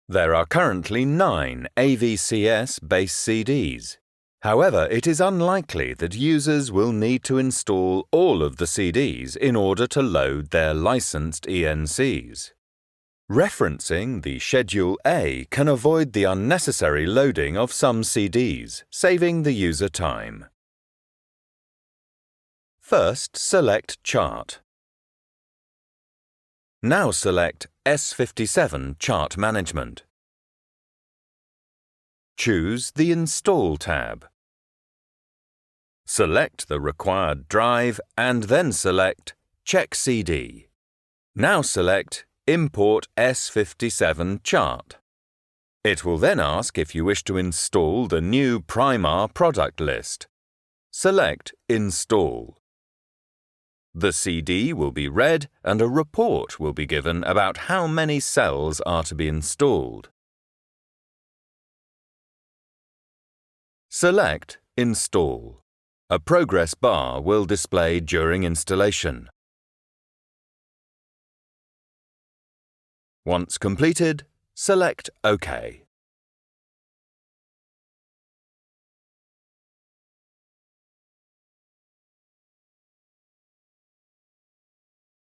There are currently 9 AVCS-based CDs. However, it is unlikely that users will need to install all of the CDs in order to load their licensed ENCs. Referencing the Schedule A can avoid the unnecessary loading of some CDs, saving the user time. First, select Chart. Now select S57 Chart Management. Choose the Install tab. Select the required drive and then select Check CD. Now select Import S57 chart. It will then ask if you wish to install the new Primar product list. Select Install. The CD will be read and a report will be given about how many cells are to be installed. Select Install. A progress bar will display during installation. Once completed, select OK.